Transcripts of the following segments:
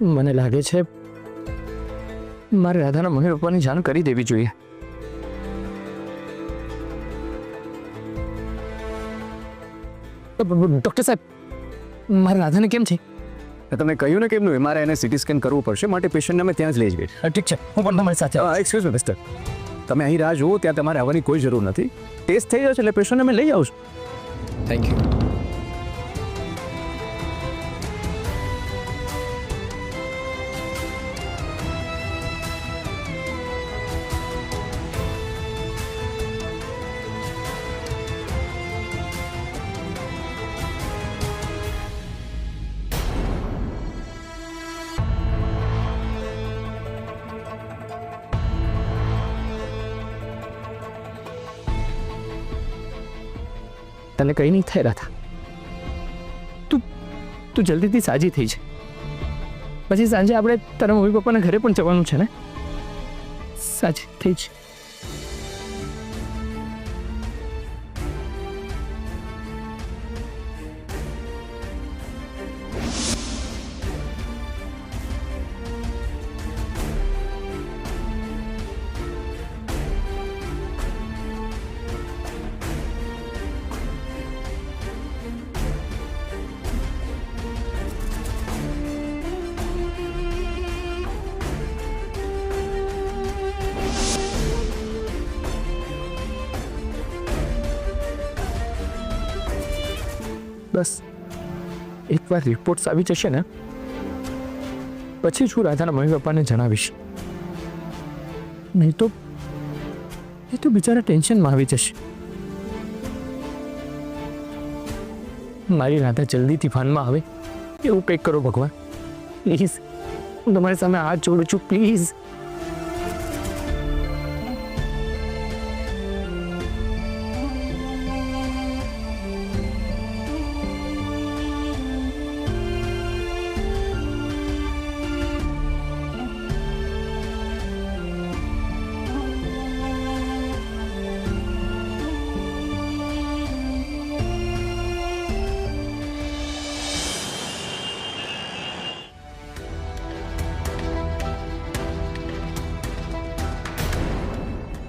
મને લાગે છે મારે રાધાના મમ્મી પપ્પાની જાણ કરી દેવી જોઈએ. ડૉક્ટર સાહેબ, મારે રાધાને કેમ છે? તમે કહ્યું ને કેમનું મારે એને સીટી સ્કેન કરવું પડશે, માટે પેશન્ટને અમે ત્યાં જ લઈ જઈએ. ઠીક છે, હું પણ તમારી સાથે. એક્સક્યુઝ મી મિસ્ટર, તમે અહીં રાહ જુઓ, ત્યાં તમારે આવવાની કોઈ જરૂર નથી. ટેસ્ટ થઈ જશે એટલે પેશન્ટને અમે લઈ આવશું. Thank you. તને કંઈ નહીં થાય રાધા, તું જલ્દીથી સાજી થઈ છે. પછી સાંજે આપણે તારા મમ્મી પપ્પાના ઘરે પણ જવાનું છે ને? સાજી થઈ છે. બસ એકવાર રિપોર્ટ્સ આવી જશે ને પછી હું રાધાના મમ્મી પપ્પાને જણાવીશ. નહીં તો એ તો બિચારા ટેન્શનમાં આવી જશે. મારી રાધા જલ્દીથી ભાનમાં આવે એવું કંઈક કરો ભગવાન, પ્લીઝ. હું તમારી સામે હાથ જોડું છું, પ્લીઝ.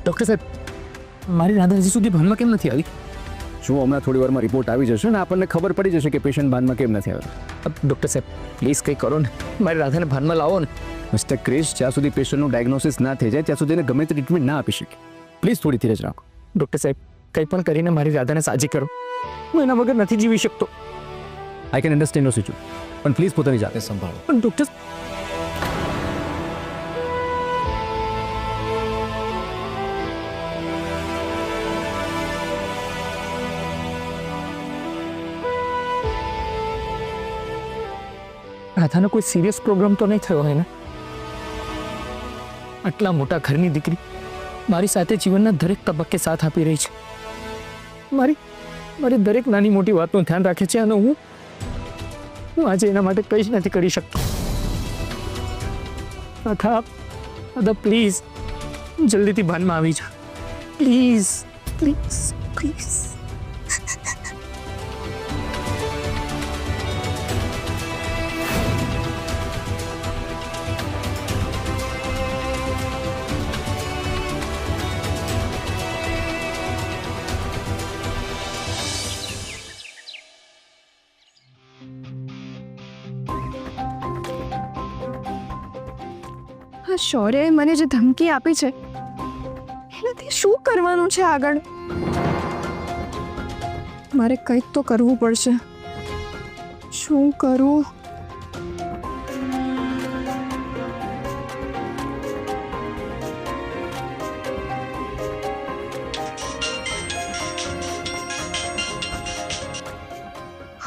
ડૉક્ટર સાહેબ, મારી રાધા હજી સુધી ભાનમાં કેમ નથી આવી? શું હમણાં થોડી વારમાં રિપોર્ટ આવી જશે ને આપણને ખબર પડી જશે કે પેશન્ટ ભાનમાં કેમ નથી આવ્યો. ડૉક્ટર સાહેબ, પ્લીઝ કંઈ કરો ને, મારી રાધાને ભાનમાં લાવો ને. મિસ્ટર ક્રિશ, જ્યાં સુધી પેશન્ટનું ડાયગ્નોસિસ ના થઈ જાય ત્યાં સુધી એને ગમે તે ટ્રીટમેન્ટ ના આપી શકે. પ્લીઝ થોડી ધીરજ રાખો. ડૉક્ટર સાહેબ, કંઈ પણ કરીને મારી રાધાને સાજી કરો. હું એના વગર નથી જીવી શકતો. I can understand your situation, પણ પ્લીઝ પોતાની જાતે સંભાળો. પણ ડૉક્ટર, રાધાનો કોઈ સિરિયસ પ્રોબ્લેમ તો નહીં થયો હોય ને? આટલા મોટા ઘરની દીકરી મારી સાથે જીવનના દરેક તબક્કે સાથ આપી રહી છે. મારી દરેક નાની મોટી વાતનું ધ્યાન રાખે છે અને હું આજે એના માટે કંઈ જ નથી કરી શકતો. રાધા, પ્લીઝ જલ્દીથી ભાનમાં આવી જા. Please please please. શૌર્યએ મને જે ધમકી આપી છે એનાથી શું કરવાનું છે આગળ? મારે કંઈક તો કરવું પડશે. શું કરું?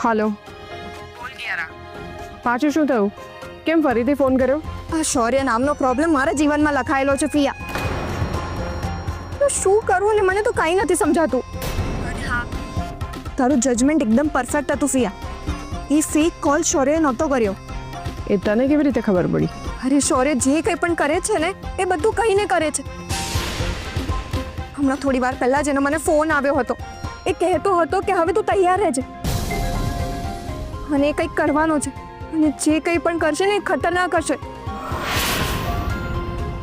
હાલો, પાછું શું થયું? કેમ ફરીથી ફોન કર્યો? આ શૌર્ય નામનો પ્રોબ્લેમ મારા જીવનમાં લખાયેલો છે ફિયા. શું કરું ને મને તો કાંઈ નથી સમજાતું. તારું જજમેન્ટ એકદમ પરફેક્ટ હતું ફિયા. એ ફેક કોલ શૌર્યએ નહોતો કર્યો. એ તને કેવી રીતે ખબર પડી? અરે શૌર્ય જે કંઈ પણ કરે છે ને એ બધું કહીને કરે છે. હમણાં થોડી વાર પહેલા જ એનો મને ફોન આવ્યો હતો. એ કહેતો હતો કે હવે તું તૈયાર રહેજે અને એ કંઈક કરવાનો છે. અને જે કંઈ પણ કરશે ને એ ખતરનાક હશે.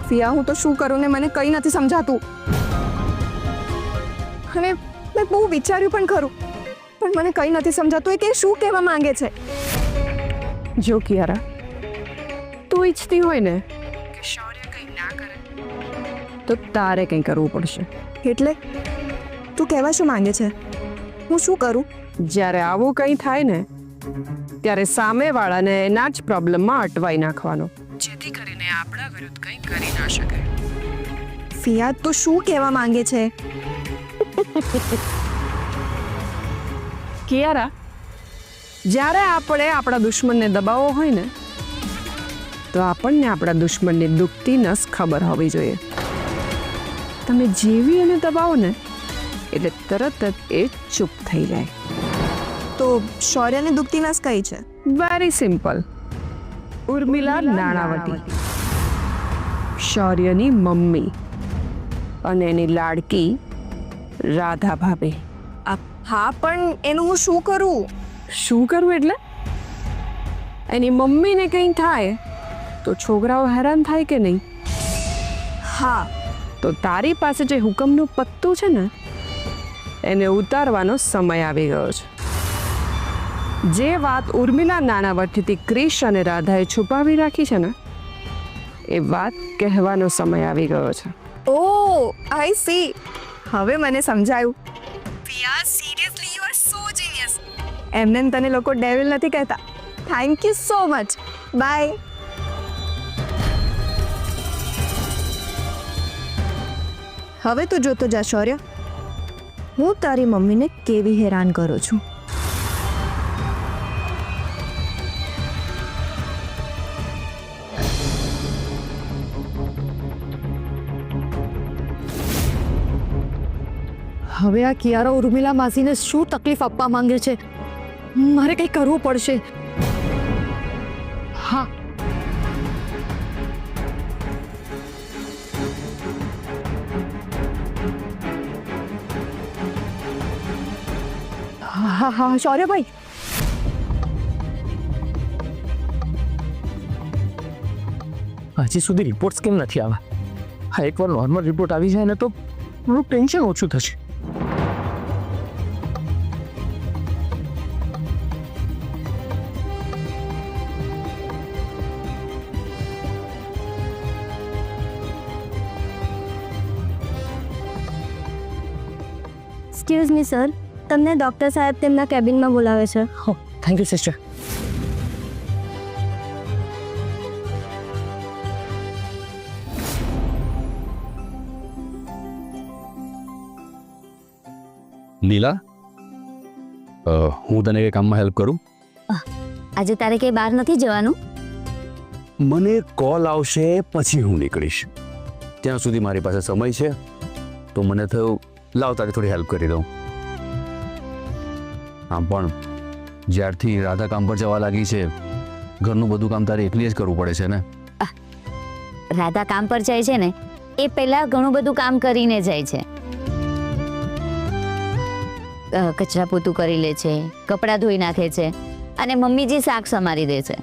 ફિયા, હું તો શું કરું ને મને કંઈ નથી સમજાતું. અને મેં બહુ વિચાર્યું પણ ખરું, પણ મને કંઈ નથી સમજાતું એ કે શું કહેવા માંગે છે. જો કિયારા, તું ઈચ્છતી હોય ને તો તારે કંઈ કરવું પડશે. એટલે તું કહેવા શું માંગે છે? હું શું કરું? જ્યારે આવું કંઈ થાય ને ત્યારે સામેવાળાને એના જ પ્રોબ્લેમમાં અટવાઈ નાખવાનો, જેથી કરીને આપણા વિરુદ્ધ કંઈ કરી ના શકે. ફિયા, તું શું કહેવા માંગે છે? કિયારા, જ્યારે આપણે આપણા દુશ્મનને દબાવવો હોય ને તો આપણને આપણા દુશ્મનની દુખતી નસ ખબર હોવી જોઈએ. તમે જેવી એને દબાવો ને એટલે તરત જ એ ચૂપ થઈ જાય. તો શૌર્યને દુખતી નસ કઈ છે? Very simple. ઉર્મિલા નાણાવટી, શૌર્યની મમ્મી અને એની લાડકી રાધા ભાભી. હા, પણ એનું હું શું કરું? શું કરવું એટલે? એની મમ્મીને કંઈ થાય તો છોકરાઓ હેરાન થાય કે નહીં? હા, તો તારી પાસે જે હુકમનું પત્તું છે ને એને ઉતારવાનો સમય આવી ગયો છે. જે વાત ઉર્મિલા નાણાવટીથી ક્રિશ અને રાધાએ છુપાવી રાખી છે ને એ વાત કહેવાનો સમય આવી ગયો છે. Oh I see. હવે મને સમજાયું. Piya, seriously you are so genius. એમને તને લોકો ડેવિલ નથી કહેતા. Thank you so much. Bye. હવે તું જોતો જા શૌર્ય, હું તારી મમ્મીને કેવી હેરાન કરું છું. હવે આ કિયારા ઉર્મિલા માસીને શું તકલીફ આપવા માંગે છે? મારે કંઈ કરવું પડશે. હા, હા હા શૌર્યભાઈ, હજી સુધી રિપોર્ટ્સ કેમ નથી આવ્યા? હા, એકવાર નોર્મલ રિપોર્ટ આવી જાય ને તો થોડું ટેન્શન ઓછું થશે. એક્સક્યુઝ મી સર, તમને ડૉક્ટર સાહેબ તેમના કેબિનમાં બોલાવે છે. Thank you sister. નીલા, હું તને કંઈ કામમાં હેલ્પ કરું? આજે તારે કંઈ બહાર નથી જવાનું? મને કોલ આવશે પછી હું નીકળીશ. ત્યાં સુધી મારી પાસે સમય છે તો મને થયું લાવ તારે થોડી હેલ્પ કરી દઉં. આમ પણ જ્યારથી રાધા કામ પર જવા લાગી છે ઘરનું બધું કામ તારે એકલી જ કરવું પડે છે ને. રાધા કામ પર જાય છે ને એ પહેલાં ઘણું બધું કામ કરીને જાય છે. કચરા પોતું કરી લે છે, કપડાં ધોઈ નાખે છે અને મમ્મીજી શાક સમારી દે છે.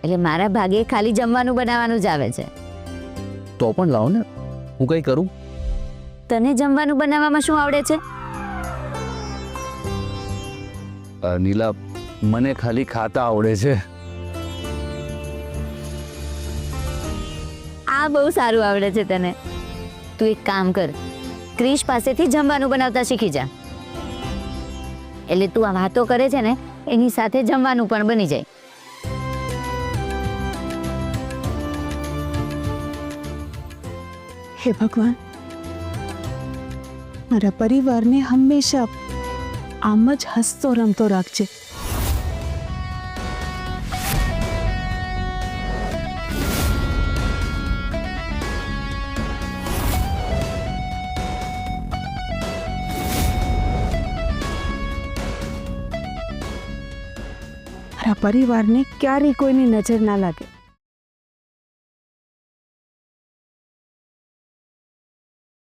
એટલે મારા ભાગે ખાલી જમવાનું બનાવવાનું જ આવે છે. તો પણ લાવ ને, હું કંઈ કરું. તને જમવાનું બનાવવામાં શું આવડે છે? નીલા, મને ખાલી ખાતા આવડે છે. આ બહુ સારું આવડે છે તને. તું એક કામ કર, ક્રિશ પાસેથી જમવાનું બનાવતા શીખી જા. એટલે તું આ વાતો કરે છે ને એની સાથે જમવાનું પણ બની જાય. હે ભગવાન, મારા પરિવારને હંમેશા આમ જ હસતો રમતો રાખજે. મારા પરિવારને ક્યારેય કોઈની નજર ના લાગે.